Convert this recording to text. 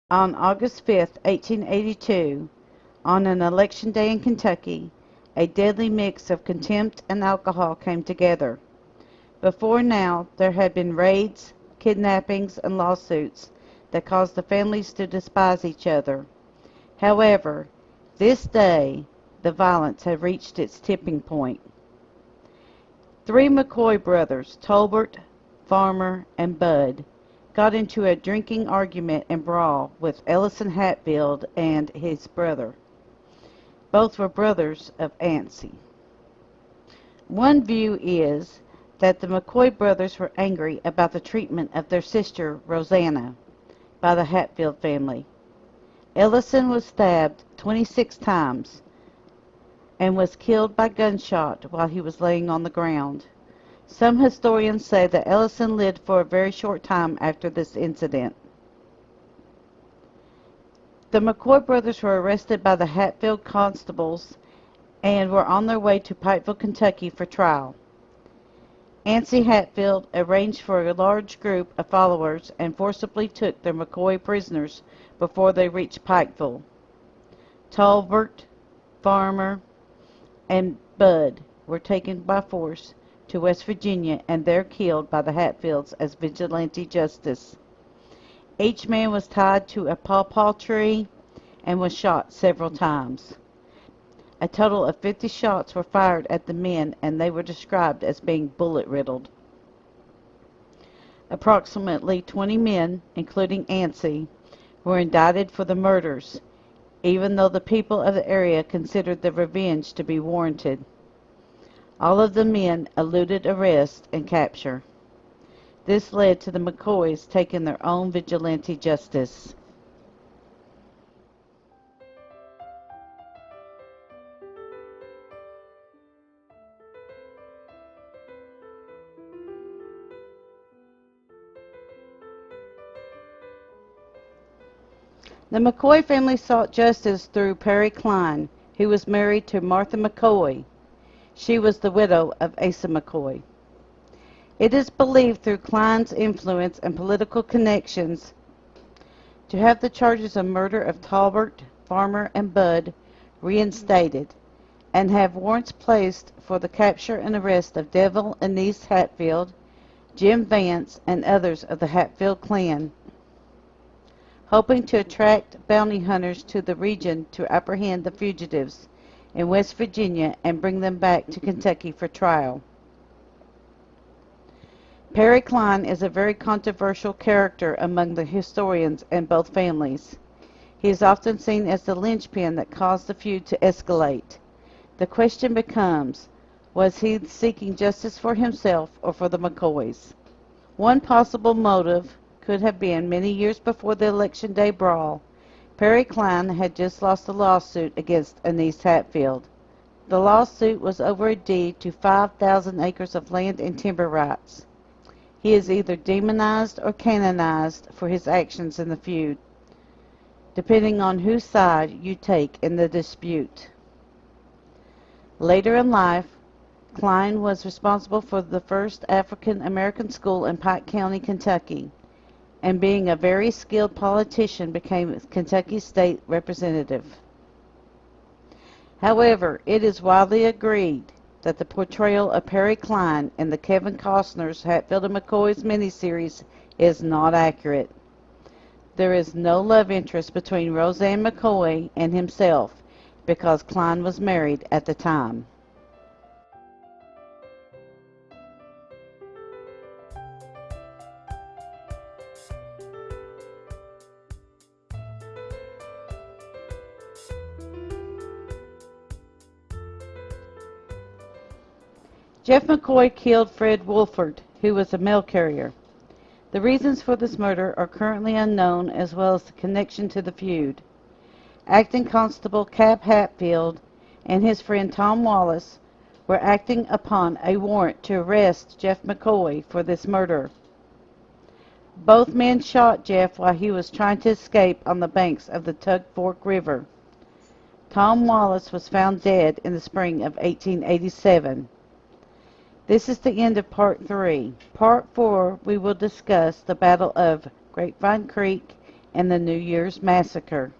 On August 5, 1882, on an election day in Kentucky, a deadly mix of contempt and alcohol came together. Before now, there had been raids, kidnappings, and lawsuits that caused the families to despise each other. However, this day, the violence had reached its tipping point. Three McCoy brothers, Tolbert, Farmer, and Bud, got into a drinking argument and brawl with Ellison Hatfield and his brother. Both were brothers of Ansi. One view is that the McCoy brothers were angry about the treatment of their sister, Rosanna, by the Hatfield family. Ellison was stabbed 26 times and was killed by gunshot while he was laying on the ground. Some historians say that Ellison lived for a very short time after this incident. The McCoy brothers were arrested by the Hatfield constables and were on their way to Pikeville, Kentucky for trial. Ansi Hatfield arranged for a large group of followers and forcibly took the McCoy prisoners before they reached Pikeville. Tolbert, Farmer, and Bud were taken by force to West Virginia and there killed by the Hatfields as vigilante justice. Each man was tied to a pawpaw tree and was shot several times. A total of 50 shots were fired at the men, and they were described as being bullet-riddled. Approximately 20 men, including Ansi, were indicted for the murders, even though the people of the area considered the revenge to be warranted. All of the men eluded arrest and capture. This led to the McCoys taking their own vigilante justice. The McCoy family sought justice through Perry Cline, who was married to Martha McCoy. She was the widow of Asa McCoy. It is believed through Cline's influence and political connections to have the charges of murder of Talbert, Farmer, and Bud reinstated, and have warrants placed for the capture and arrest of Devil and Niece Hatfield, Jim Vance, and others of the Hatfield clan, hoping to attract bounty hunters to the region to apprehend the fugitives in West Virginia and bring them back to Kentucky for trial. Perry Cline is a very controversial character among the historians in both families. He is often seen as the linchpin that caused the feud to escalate. The question becomes, was he seeking justice for himself or for the McCoys? One possible motive could have been many years before the Election Day brawl. Perry Cline had just lost a lawsuit against Anise Hatfield. The lawsuit was over a deed to 5,000 acres of land and timber rights. He is either demonized or canonized for his actions in the feud, depending on whose side you take in the dispute. Later in life, Cline was responsible for the first African American school in Pike County, Kentucky, and being a very skilled politician became Kentucky State Representative. However, it is widely agreed that the portrayal of Perry Cline in the Kevin Costner's Hatfield and McCoy's miniseries is not accurate. There is no love interest between Roseanne McCoy and himself because Cline was married at the time. Jeff McCoy killed Fred Wolford, who was a mail carrier. The reasons for this murder are currently unknown, as well as the connection to the feud. Acting Constable Cap Hatfield and his friend Tom Wallace were acting upon a warrant to arrest Jeff McCoy for this murder. Both men shot Jeff while he was trying to escape on the banks of the Tug Fork River. Tom Wallace was found dead in the spring of 1887. This is the end of Part 3. Part 4, we will discuss the Battle of Grapevine Creek and the New Year's Massacre.